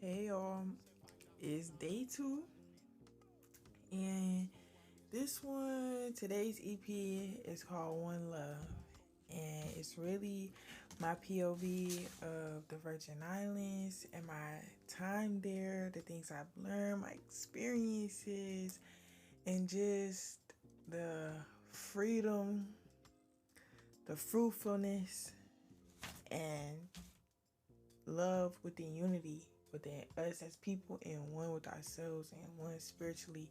Hey y'all, it's day 2, and today's EP is called One Love, and it's really my POV of the Virgin Islands and my time there, the things I've learned, my experiences, and just the freedom, the fruitfulness, and love within unity within us as people, and one with ourselves, and one spiritually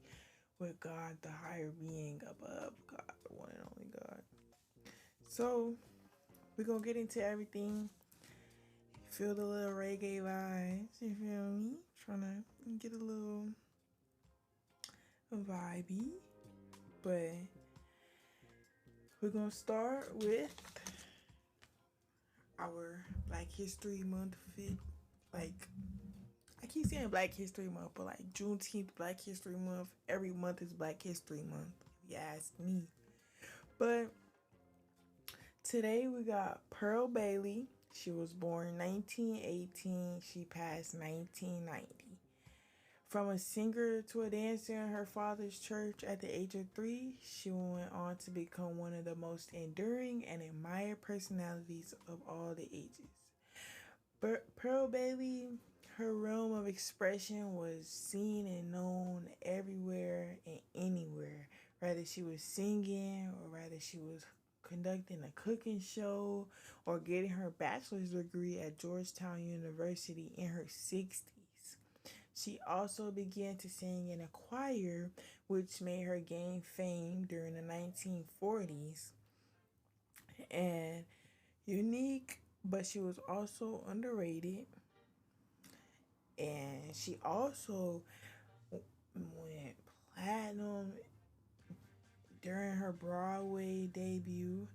with God, the higher being above God, the one and only God. So we're gonna get into everything. Feel the little reggae vibes, you feel me? Trying to get a little vibey. But we're gonna start with our Black History Month fit. Like, I keep saying Black History Month, but like Juneteenth, Black History Month, every month is Black History Month, if you ask me. But today we got Pearl Bailey. She was born 1918. She passed 1990. From a singer to a dancer in her father's church at the age of 3, she went on to become one of the most enduring and admired personalities of all the ages. Pearl Bailey, her realm of expression was seen and known everywhere and anywhere. Whether she was singing, or whether she was conducting a cooking show, or getting her bachelor's degree at Georgetown University in her 60s. She also began to sing in a choir, which made her gain fame during the 1940s. And unique, but she was also underrated. And she also went platinum during her Broadway debut.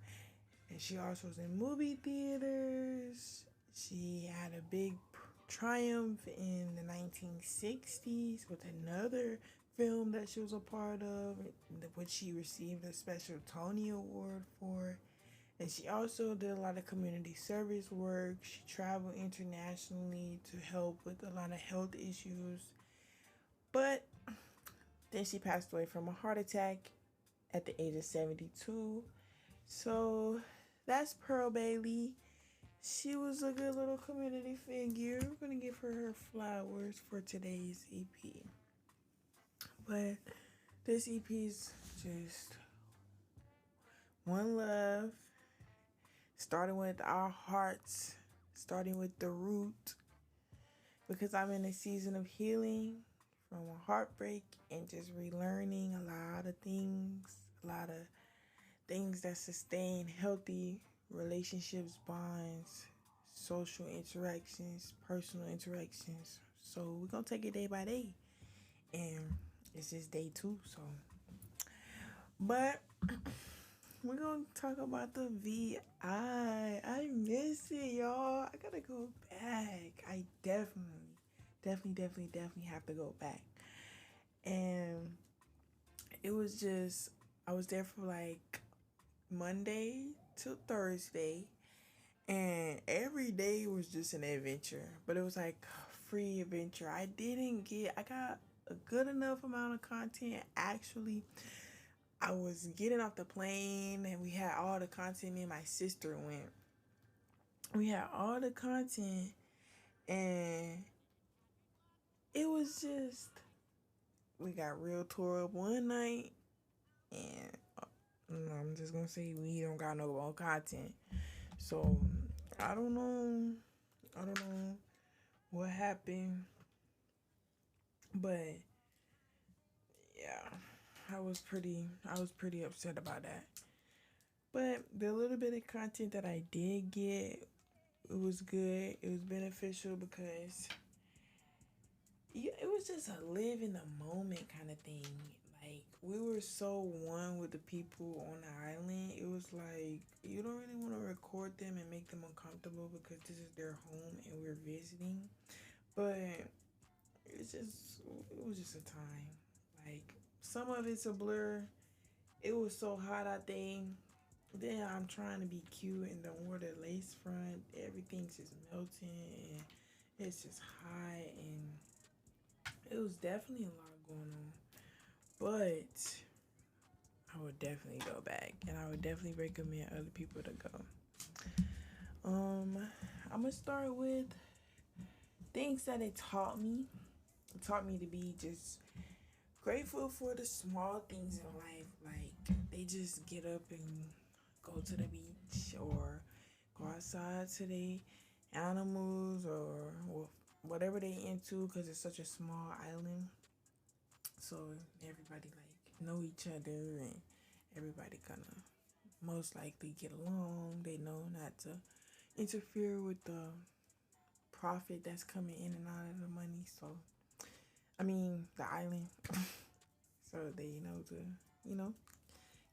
And she also was in movie theaters. She had a big triumph in the 1960s with another film that she was a part of, which she received a special Tony Award for. And she also did a lot of community service work. She traveled internationally to help with a lot of health issues. But then she passed away from a heart attack at the age of 72. So that's Pearl Bailey. She was a good little community figure. We're going to give her flowers for today's EP. But this EP is just one love, starting with our hearts, starting with the root, because I'm in a season of healing from a heartbreak and just relearning a lot of things that sustain healthy relationships, bonds, social interactions, personal interactions. So we're going to take it day by day. And it's just day 2, so. But we're going to talk about the VI. I miss it, y'all. I got to go back. I definitely have to go back. And it was just, I was there for like Monday to Thursday, and every day was just an adventure, but it was like free adventure. I got a good enough amount of content. Actually, I was getting off the plane and we had all the content. Me and my sister went. We had all the content, and it was just, we got real tore up one night, and I'm just gonna say we don't got no more content. So I don't know what happened, but yeah, I was pretty upset about that. But the little bit of content that I did get, it was good. It was beneficial because it was just a live in the moment kind of thing. Like, we were so one with the people on the island. It was like, you don't really want to record them and make them uncomfortable because this is their home and we're visiting. But it was just a time. Like, some of it's a blur. It was so hot out there. Then I'm trying to be cute and don't wear the lace front. Everything's just melting and it's just hot and it was definitely a lot going on. But I would definitely go back and I would definitely recommend other people to go. Um, I'm gonna start with things that it taught me. It taught me to be just grateful for the small things in life. Like they just get up and go to the beach or go outside to the animals or whatever they into because it's such a small island. So everybody like know each other and everybody gonna most likely get along. They know not to interfere with the profit that's coming in and out of the money. So I mean the island. So they know to, you know,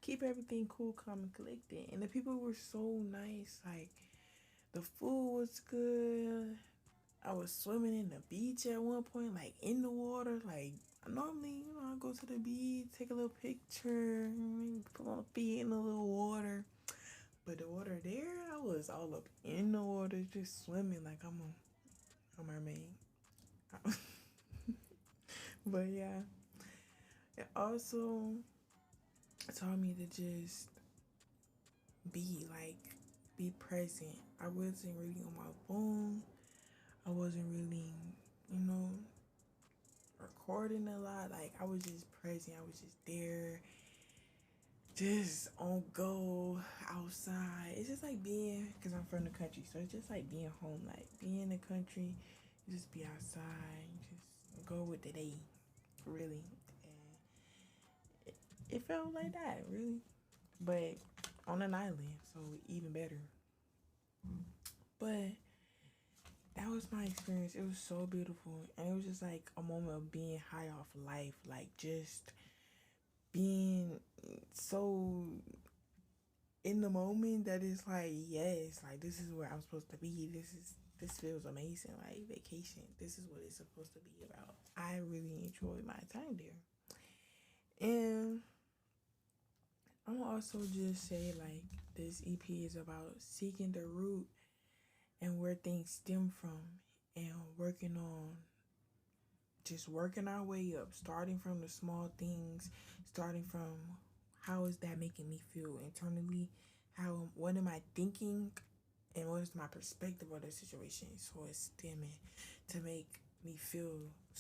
keep everything cool, calm, and collected. And the people were so nice. Like the food was good. I was swimming in the beach at one point, like in the water. Like normally, I go to the beach, take a little picture, put my feet in a little water. But the water there, I was all up in the water, just swimming like I'm a mermaid. But yeah, it also taught me to just be present. I wasn't really on my phone. I wasn't really, you know, recording a lot. Like I was just present. I was just there, just on go outside. It's just like being, cause I'm from the country, so it's just like being home. Like being in the country, you just be outside, just go with the day, really. And it felt like that, really. But on an island, so even better. But that was my experience. It was so beautiful, and it was just like a moment of being high off life, like just being so in the moment that it's like, yes, like this is where I'm supposed to be. This feels amazing, like vacation. This is what it's supposed to be about. I really enjoyed my time there, and I'm also just say like this EP is about seeking the root and where things stem from and working on just working our way up, starting from the small things, starting from how is that making me feel internally, how what am I thinking, and what is my perspective of the situation. So it's stemming to make me feel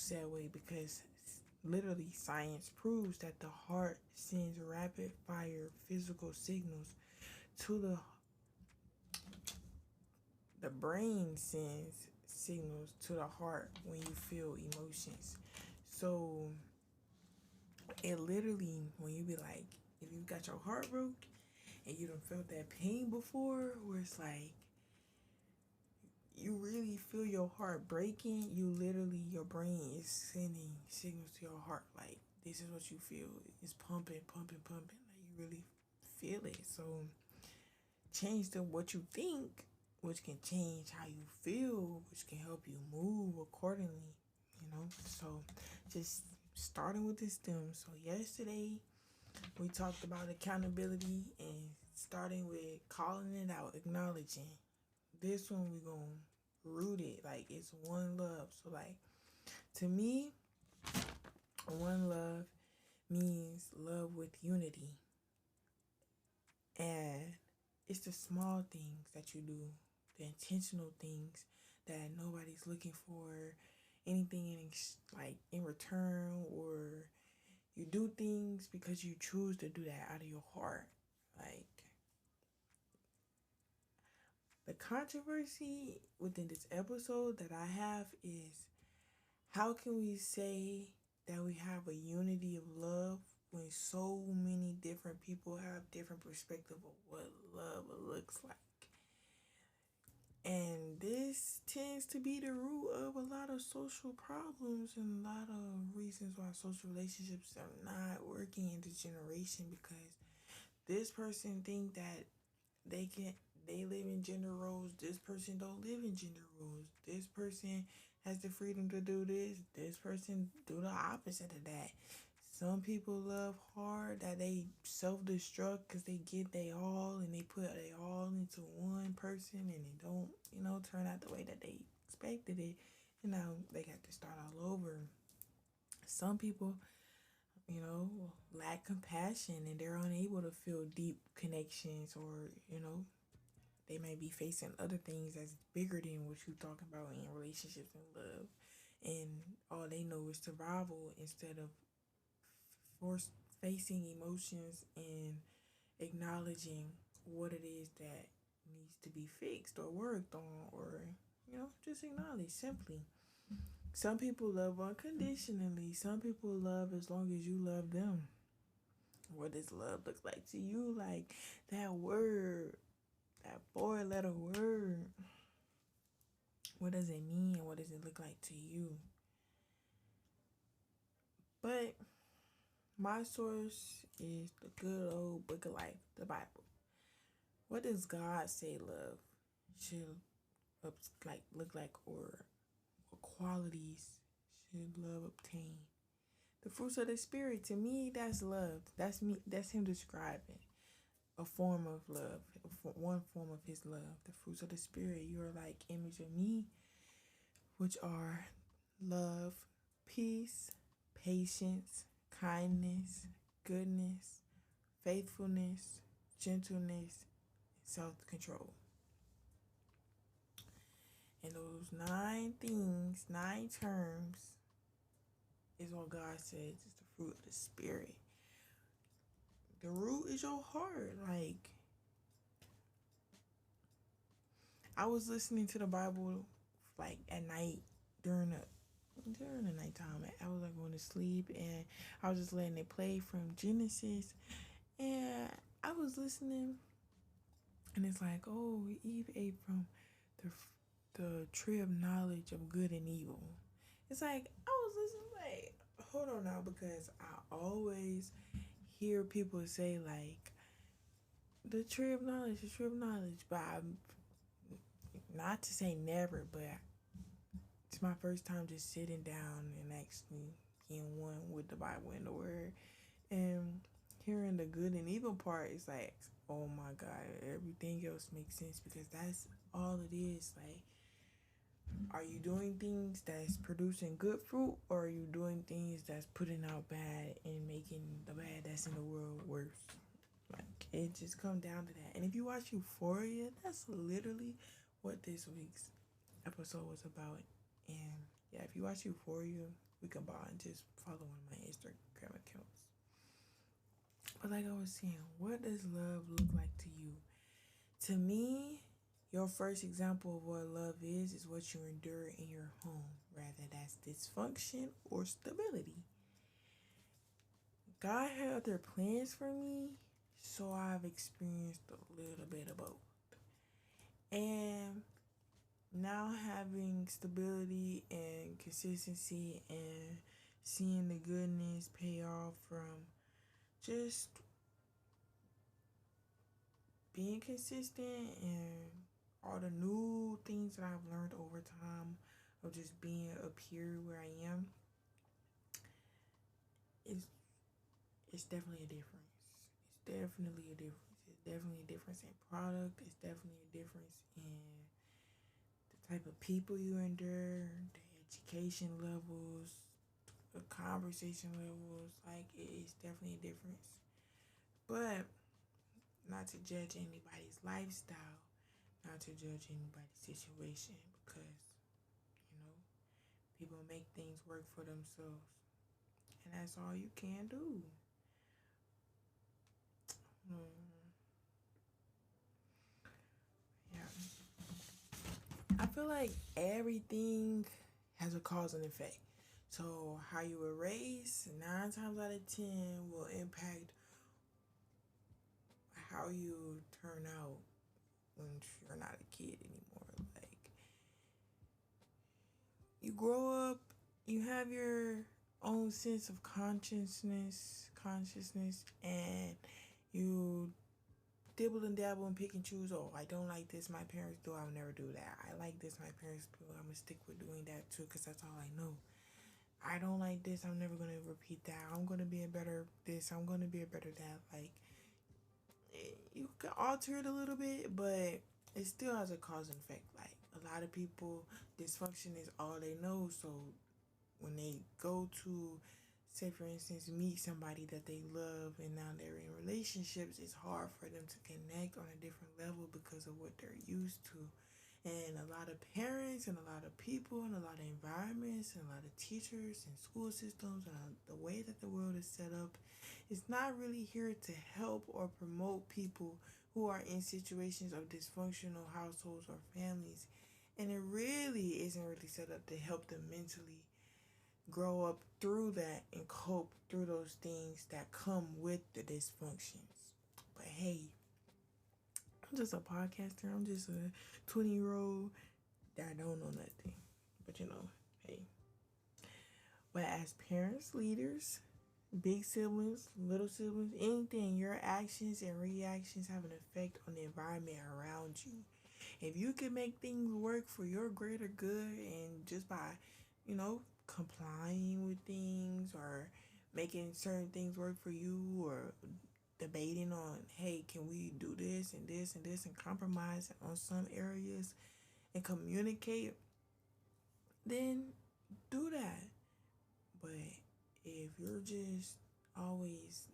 that way because literally science proves that the heart sends rapid fire physical signals to the brain sends signals to the heart when you feel emotions. So it literally, when you be like, if you got your heart broke and you don't felt that pain before, where it's like you really feel your heart breaking, you literally, your brain is sending signals to your heart like this is what you feel. It's pumping, pumping, pumping. Like you really feel it. So change to what you think, which can change how you feel, which can help you move accordingly, you know? So just starting with this stem. So yesterday we talked about accountability and starting with calling it out, acknowledging. This one we gonna root it like it's one love. So like to me, one love means love with unity. And it's the small things that you do, the intentional things that nobody's looking for anything like in return, or you do things because you choose to do that out of your heart. Like the controversy within this episode that I have is how can we say that we have a unity of love when so many different people have different perspective of what love looks like? And this tends to be the root of a lot of social problems and a lot of reasons why social relationships are not working in this generation, because this person think that they live in gender roles, this person don't live in gender roles, this person has the freedom to do this person do the opposite of that. Some people love hard that they self-destruct because they get they all and they put they all into one person and it don't, turn out the way that they expected it. And now they got to start all over. Some people, lack compassion and they're unable to feel deep connections, or, they may be facing other things that's bigger than what you talking about in relationships and love. And all they know is survival instead of force facing emotions and acknowledging what it is that needs to be fixed or worked on, or just acknowledge simply. Some people love unconditionally. Some people love as long as you love them. What does love look like to you? Like that word, that 4-letter word. What does it mean? What does it look like to you? But my source is the good old book of life, the Bible. What does God say love should look like, or what qualities should love obtain? The fruits of the spirit, to me, that's love. That's me. That's him describing a form of love, one form of his love. The fruits of the spirit, you're like image of me, which are love, peace, patience, kindness, goodness, faithfulness, gentleness, self-control. And those 9 things, 9 terms, is what God says is the fruit of the spirit. The root is your heart. Like, I was listening to the Bible like at night during the nighttime. I was like going to sleep and I was just letting it play from Genesis, and I was listening, and it's like, oh, Eve ate from the tree of knowledge of good and evil. It's like I was listening, like, hold on now, because I always hear people say like the tree of knowledge, but I'm not to say never, but it's my first time just sitting down and actually being one with the Bible and the Word, and hearing the good and evil part is like, oh my God, everything else makes sense, because that's all it is. Like, are you doing things that's producing good fruit, or are you doing things that's putting out bad and making the bad that's in the world worse? Like, it just comes down to that. And if you watch Euphoria, that's literally what this week's episode was about. And yeah, if you watch Euphoria, we can bond. Just follow one of my Instagram accounts. But like I was saying, what does love look like to you? To me, your first example of what love is what you endure in your home, rather that's dysfunction or stability. God had other plans for me, so I've experienced a little bit of both. And now having stability and consistency and seeing the goodness pay off from just being consistent and all the new things that I've learned over time of just being up here where I am, it's definitely a difference. It's definitely a difference. It's definitely a difference in product. It's definitely a difference in the type of people you endure, the education levels, the conversation levels. Like, it's definitely a difference. But not to judge anybody's lifestyle, not to judge anybody's situation, because, people make things work for themselves. And that's all you can do. Yeah. I feel like everything has a cause and effect. So how you were raised, 9 times out of 10, will impact how you turn out when you're not a kid anymore. Like, you grow up, you have your own sense of consciousness, and you dibble and dabble and pick and choose. Oh, I don't like this, my parents do, I'll never do that. I like this, my parents do, I'm gonna stick with doing that too, because that's all I know. I don't like this, I'm never gonna repeat that. I'm gonna be a better this, I'm gonna be a better that. Like, you can alter it a little bit, but it still has a cause and effect. Like, a lot of people, dysfunction is all they know. So when they go to, say for instance, meet somebody that they love and now they're in relationships, it's hard for them to connect on a different level because of what they're used to. And a lot of parents and a lot of people and a lot of environments and a lot of teachers and school systems and the way that the world is set up is not really here to help or promote people who are in situations of dysfunctional households or families. And it really isn't really set up to help them mentally grow up through that and cope through those things that come with the dysfunctions. But hey, I'm just a podcaster. I'm just a 20-year-old that don't know nothing. But hey. But as parents, leaders, big siblings, little siblings, anything, your actions and reactions have an effect on the environment around you. If you can make things work for your greater good and just by, complying with things or making certain things work for you or debating on, hey, can we do this and this and this and compromise on some areas and communicate, then do that. But if you're just always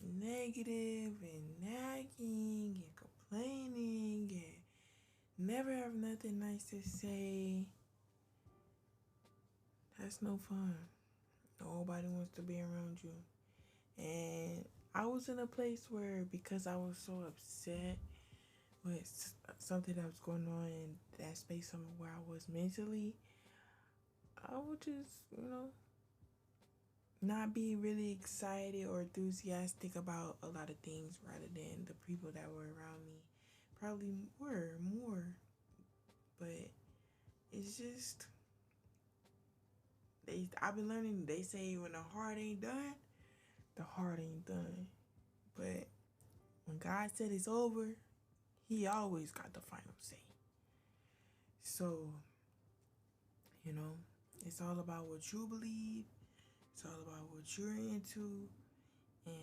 negative and nagging and complaining and never have nothing nice to say, that's no fun. Nobody wants to be around you. And I was in a place where, because I was so upset with something that was going on in that space of where I was mentally, I would just, not be really excited or enthusiastic about a lot of things rather than the people that were around me. Probably were more. But it's just, I've been learning, they say when the heart ain't done, the heart ain't done. But when God said it's over, he always got the final say. So, it's all about what you believe. It's all about what you're into. And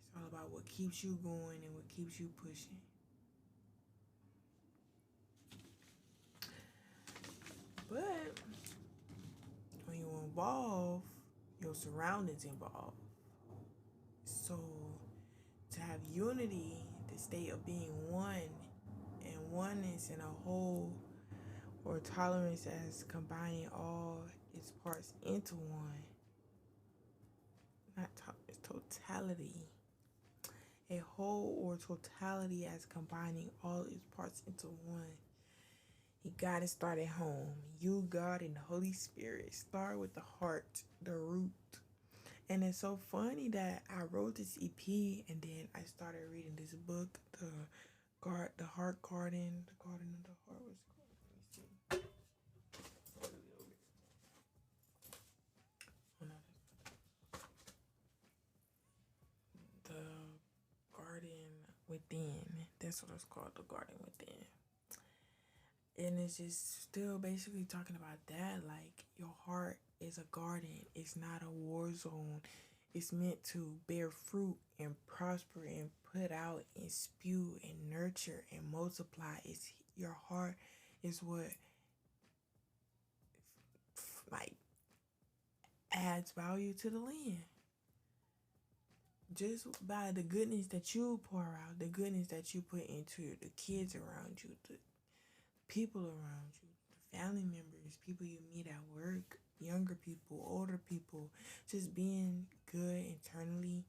it's all about what keeps you going and what keeps you pushing. But when you involve, your surroundings involve. So to have unity, the state of being one, and oneness in a whole, or tolerance as combining all its parts into one. Not it's totality. A whole or totality as combining all its parts into one. You gotta start at home. You, God, and the Holy Spirit. Start with the heart, the root. And it's so funny that I wrote this EP and then I started reading this book, the Heart Garden, the Garden of the Heart. What's it called? Let me see. The Garden Within. That's what it's called, the Garden Within. And it's just still basically talking about that. Like, your heart is a garden. It's not a war zone. It's meant to bear fruit and prosper and put out and spew and nurture and multiply. It's your heart is what like adds value to the land. Just by the goodness that you pour out, the goodness that you put into the kids around you, the people around you, the family members, people you meet at work, younger people, older people, just being good internally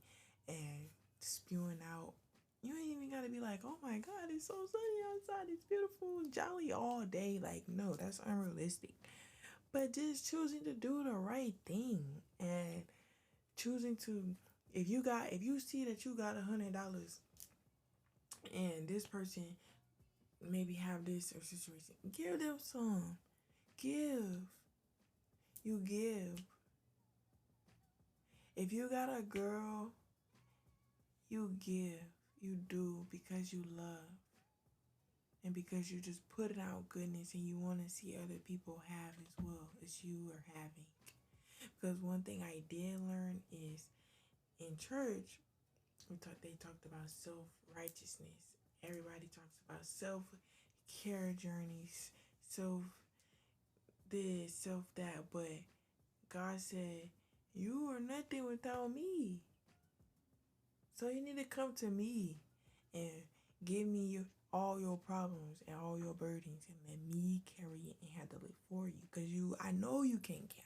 and spewing out. You ain't even gotta be like, oh my God, it's so sunny outside, it's beautiful, jolly all day. Like, no, that's unrealistic. But just choosing to do the right thing and choosing to, if you see that you got $100 and this person maybe have this or situation, give them some. Give. You give. If you got a girl, you give. You do because you love. And because you're just putting out goodness and you want to see other people have as well as you are having. Because one thing I did learn is in church, they talked about self-righteousness. Everybody talks about self-care journeys, self this, self that, but God said, you are nothing without me. So you need to come to me and give me all your problems and all your burdens and let me carry it and handle it for you. Because I know you can't carry it.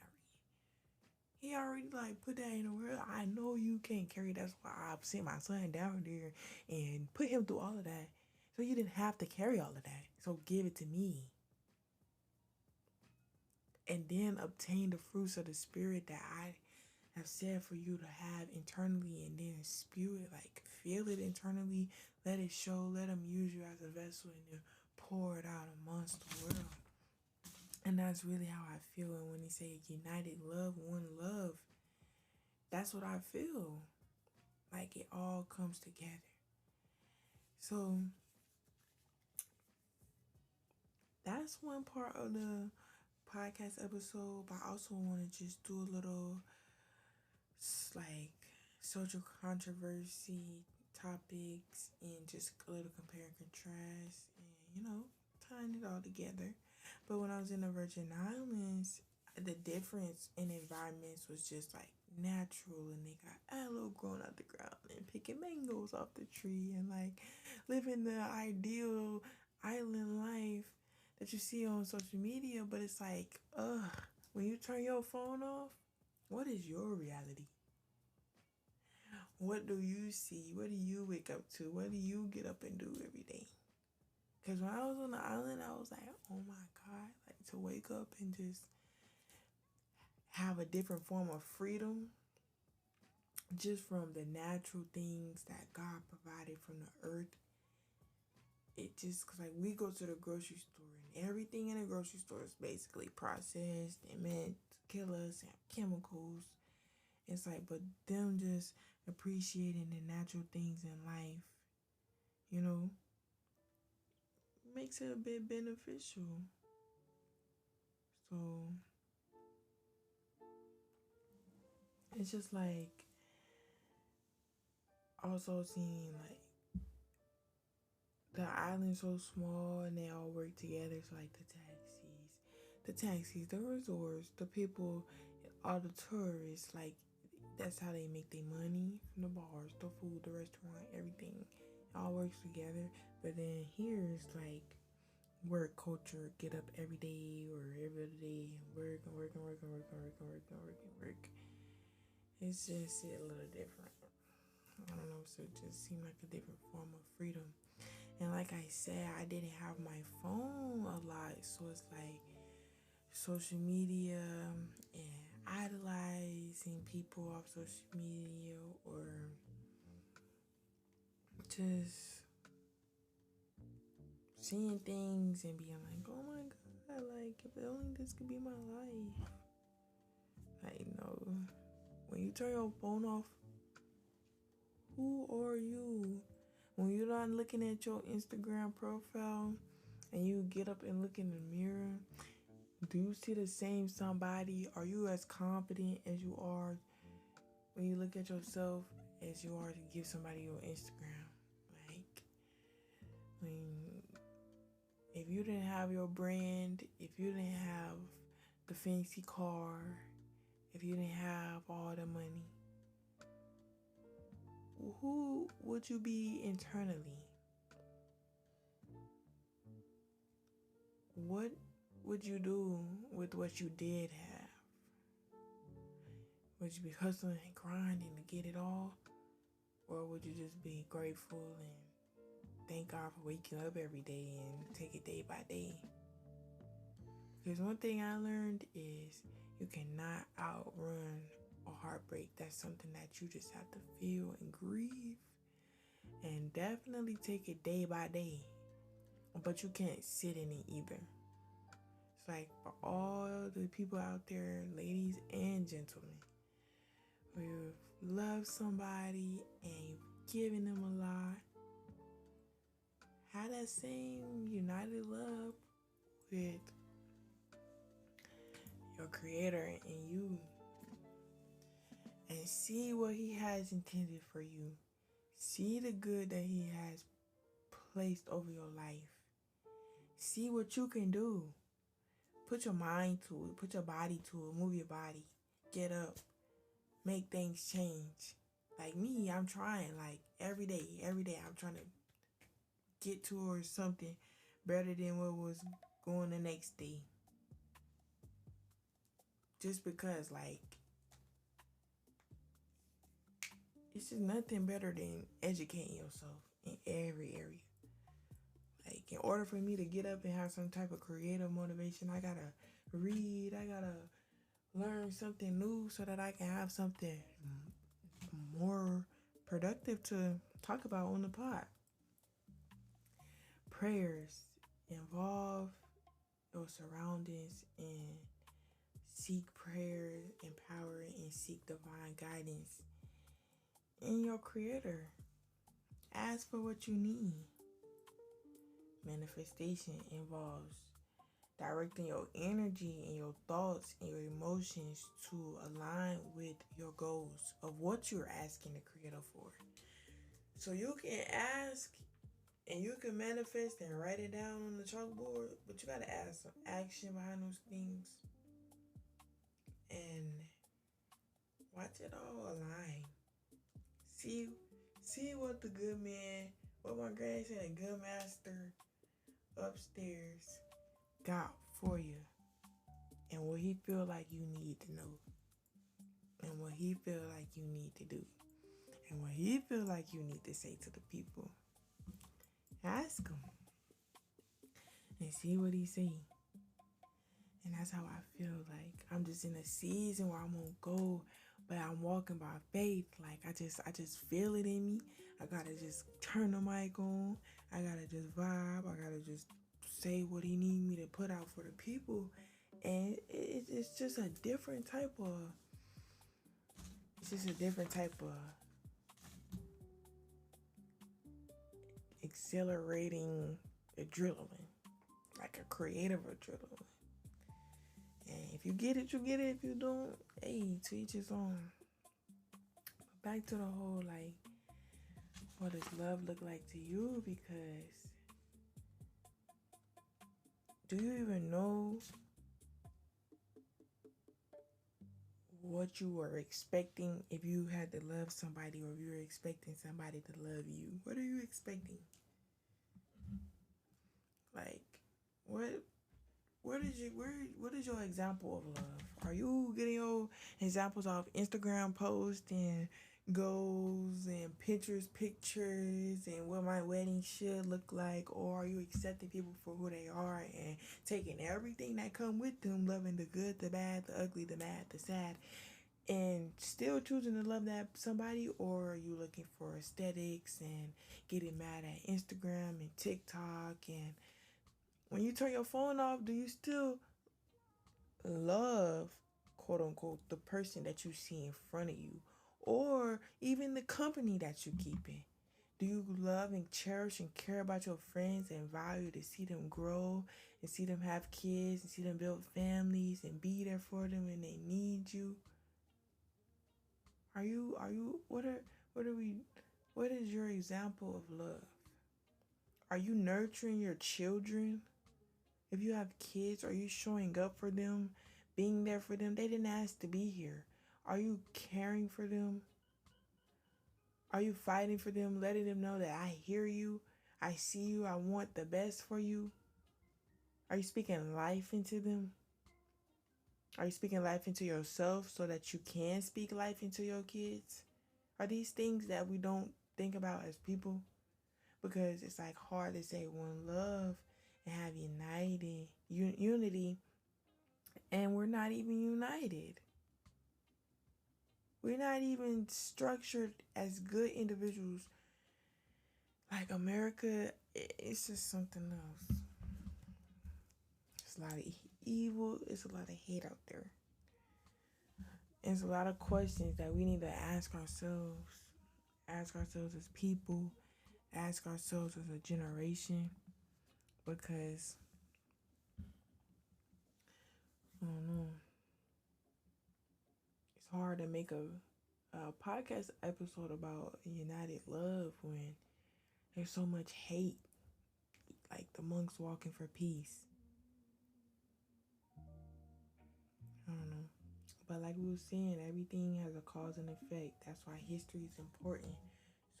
He already put that in the world. I know you can't carry it. That's why I sent my son down there and put him through all of that. So you didn't have to carry all of that. So give it to me. And then obtain the fruits of the Spirit that I have said for you to have internally, and then spew it, feel it internally, let it show, let him use you as a vessel, and then pour it out amongst the world. And that's really how I feel. And when he say united love, one love, that's what I feel. Like it all comes together. So that's one part of the podcast episode, but I also want to just do a little social controversy topics and just a little compare and contrast and tying it all together. But when I was in the Virgin Islands, the difference in environments was just natural, and they got aloe growing out the ground and picking mangoes off the tree and living the ideal island life that you see on social media. But it's when you turn your phone off, what is your reality? What do you see? What do you wake up to? What do you get up and do every day? Because when I was on the island, I was like, oh my God, to wake up and just have a different form of freedom just from the natural things that God provided from the earth. It just, we go to the grocery store and everything in the grocery store is basically processed and meant to kill us and have chemicals. It's but them just appreciating the natural things in life, makes it a bit beneficial. So it's just also seeing the island's so small and they all work together. So the taxis, the resorts, the people, all the tourists, that's how they make their money, from the bars, the food, the restaurant, everything. It all works together. But then here it's work culture, get up every day or every other day and work and work and work and work and work and work and work and work. It's just a little different. I don't know, so it just seemed like a different form of freedom. And like I said, I didn't have my phone a lot, so it's social media and idolizing people off social media, or just seeing things and being oh my God, if only this could be my life. No. When you turn your phone off, who are you? When you're not looking at your Instagram profile and you get up and look in the mirror, do you see the same somebody? Are you as confident as you are when you look at yourself as you are to give somebody your Instagram? If you didn't have your brand, if you didn't have the fancy car, if you didn't have all the money, who would you be internally? What would you do with what you did have? Would you be hustling and grinding to get it all? Or would you just be grateful and thank God for waking up every day and take it day by day? Because one thing I learned is you cannot outrun a heartbreak. That's something that you just have to feel and grieve, and definitely take it day by day. But you can't sit in it either. It's for all the people out there, ladies and gentlemen, where you've loved somebody and you've given them a lot, have that same united love with your creator and you. and see what he has intended for you. See the good that he has placed over your life. See what you can do. Put your mind to it. Put your body to it. Move your body. Get up. Make things change. Like me, I'm trying. Like every day I'm trying to get towards something better than what was going the next day. Just because, like, it's just nothing better than educating yourself in every area. Like, in order for me to get up and have some type of creative motivation, I gotta read, I gotta learn something new so that I can have something more productive to talk about on the pod. Prayers involve your surroundings and seek prayer, empower, and seek divine guidance in your creator. Ask for what you need. Manifestation involves directing your energy and your thoughts and your emotions to align with your goals of what you're asking the creator for. So you can ask and you can manifest and write it down on the chalkboard, but you gotta add some action behind those things and watch it all align. See what the good man, what my granny said, a good master upstairs got for you, and what he feel like you need to know, and what he feel like you need to do, and what he feel like you need to say to the people. Ask him and see what he say. And that's how I feel. Like I'm just in a season where I'm gonna go, but I'm walking by faith. Like I just feel it in me. I gotta just turn the mic on. I gotta just vibe. I gotta just say what he need me to put out for the people. And it's just a different type of. It's just a different type of exhilarating adrenaline, like a creative adrenaline. And if you get it, you get it. If you don't, hey, to each his own. But back to the whole, like, what does love look like to you? Because do you even know what you were expecting if you had to love somebody, or if you were expecting somebody to love you? What are you expecting? Like, what is your example of love? Are you getting your examples off Instagram posts and goals and Pinterest pictures and what my wedding should look like? Or are you accepting people for who they are and taking everything that come with them, loving the good, the bad, the ugly, the mad, the sad, and still choosing to love that somebody? Or are you looking for aesthetics and getting mad at Instagram and TikTok? And when you turn your phone off, do you still love, quote unquote, the person that you see in front of you, or even the company that you keep in? Do you love and cherish and care about your friends and value to see them grow and see them have kids and see them build families and be there for them when they need you? What is your example of love? Are you nurturing your children? If you have kids, are you showing up for them, being there for them? They didn't ask to be here. Are you caring for them? Are you fighting for them, letting them know that I hear you, I see you, I want the best for you? Are you speaking life into them? Are you speaking life into yourself so that you can speak life into your kids? Are these things that we don't think about as people? Because it's like hard to say one love and have unity, and we're not even united. We're not even structured as good individuals. Like America, it's just something else. It's a lot of evil. It's a lot of hate out there. It's a lot of questions that we need to ask ourselves. Ask ourselves as people. Ask ourselves as a generation. Because, I don't know, it's hard to make a a podcast episode about united love when there's so much hate, like the monks walking for peace. I don't know. But like we were saying, everything has a cause and effect. That's why history is important.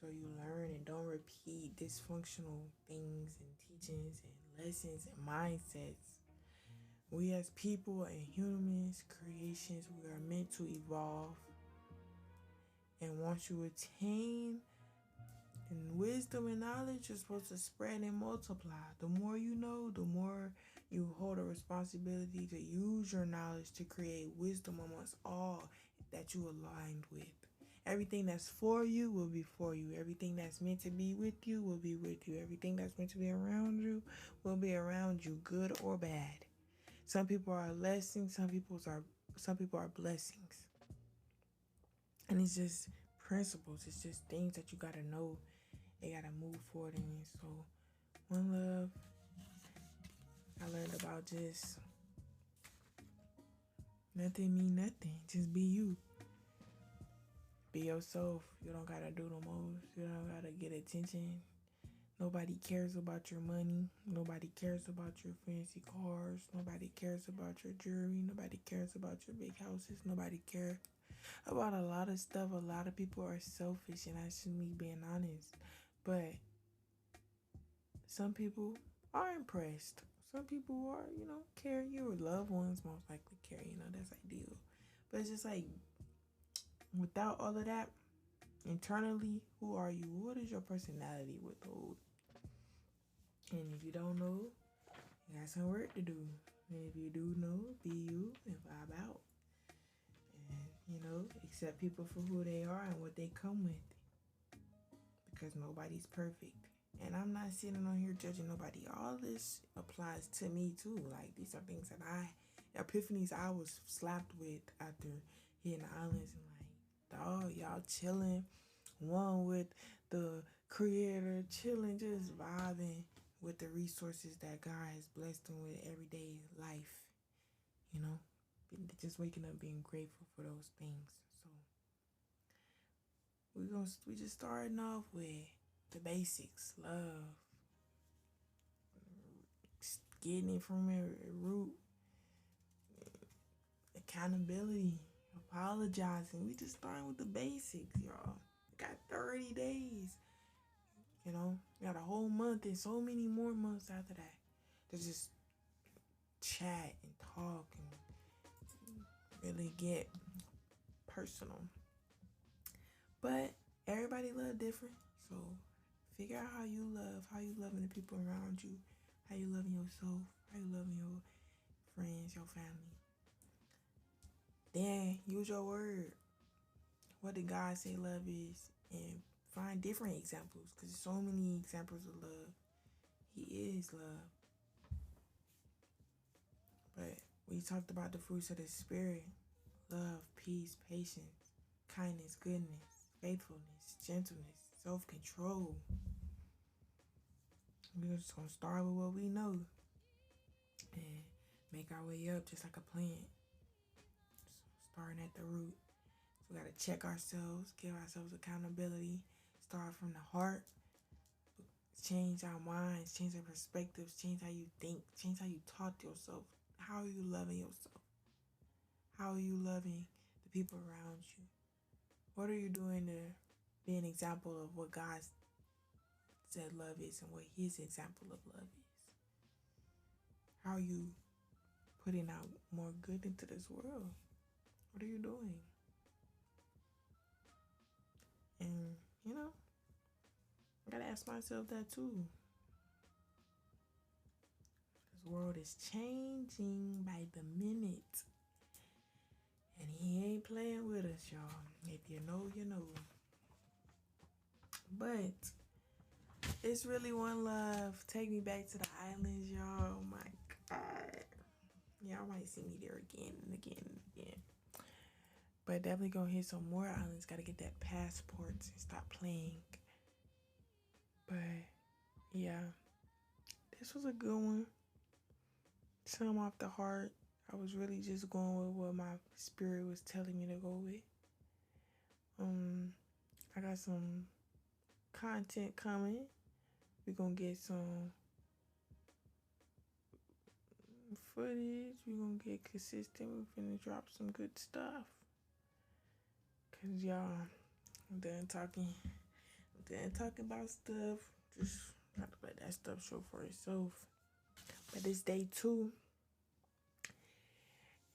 So you learn and don't repeat dysfunctional things and teachings and lessons and mindsets. We as people and humans, creations, we are meant to evolve. And once you attain and wisdom and knowledge, you're supposed to spread and multiply. The more you know, the more you hold a responsibility to use your knowledge to create wisdom amongst all that you aligned with. Everything that's for you will be for you. Everything that's meant to be with you will be with you. Everything that's meant to be around you will be around you, good or bad. Some people are lessons, some people are blessings. And it's just principles. It's just things that you gotta know. They gotta move forward in it. So one love, I learned about just nothing mean nothing. Just be you. Be yourself. You don't gotta do the most. You don't gotta get attention. Nobody cares about your money. Nobody cares about your fancy cars. Nobody cares about your jewelry. Nobody cares about your big houses. Nobody cares about a lot of stuff. A lot of people are selfish, and that's me being honest. But some people are impressed. Some people are, care. Your loved ones most likely care. That's ideal. But it's just like, without all of that, internally, who are you? What is your personality withhold? And if you don't know, you got some work to do. And if you do know, be you and vibe out. And, accept people for who they are and what they come with. Because nobody's perfect. And I'm not sitting on here judging nobody. All this applies to me too. Like, these are things that epiphanies I was slapped with after hitting the islands. And like, dog, y'all chilling. One with the creator, chilling, just vibing with the resources that God has blessed them with everyday life. Just waking up being grateful for those things. So we just starting off with the basics, love, getting it from a root, accountability, apologizing. We just starting with the basics, y'all. We got 30 days. We got a whole month and so many more months after that to just chat and talk and really get personal. But everybody love different, so figure out how you loving the people around you, how you loving yourself, how you loving your friends, your family. Then use your word. What did God say love is? And find different examples, because there's so many examples of love. He is love. But we talked about the fruits of the Spirit: love, peace, patience, kindness, goodness, faithfulness, gentleness, self-control. We're just going to start with what we know and make our way up just like a plant. So starting at the root. So we got to check ourselves, give ourselves accountability, start from the heart, change our minds, change our perspectives, change how you think, change how you talk to yourself. How are you loving yourself? How are you loving the people around you? What are you doing to be an example of what God said love is and what his example of love is? How are you putting out more good into this world? What are you doing? And, I gotta ask myself that too. This world is changing by the minute. And he ain't playing with us, y'all. If you know, you know. But it's really one love. Take me back to the islands, y'all. Oh my God. Y'all might see me there again and again and again. But definitely gonna hit some more islands. Gotta get that passport and stop playing. But yeah, this was a good one. Some off the heart. I was really just going with what my spirit was telling me to go with. I got some content coming. We're gonna get some footage. We're gonna get consistent. We're finna drop some good stuff. Cause y'all, I'm done talking. I'm done talking about stuff. Just gotta let that stuff show for itself. But it's day 2.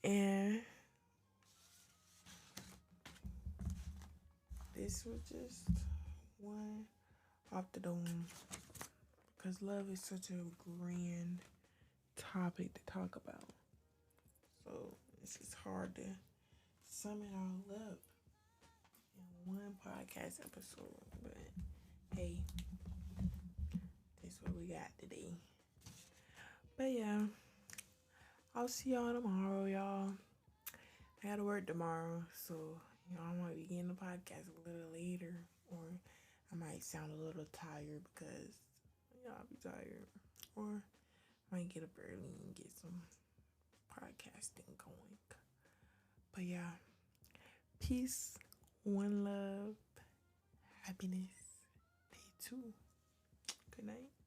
And this was just one off the dome. Because love is such a grand topic to talk about. So it's just hard to sum it all up in one podcast episode. But hey, this is what we got today. But yeah, I'll see y'all tomorrow, y'all. I gotta work tomorrow, so I might be getting the podcast a little later, or I might sound a little tired because I'll be tired, or I might get up early and get some podcasting going. But yeah, peace, one love, happiness, day 2. Good night.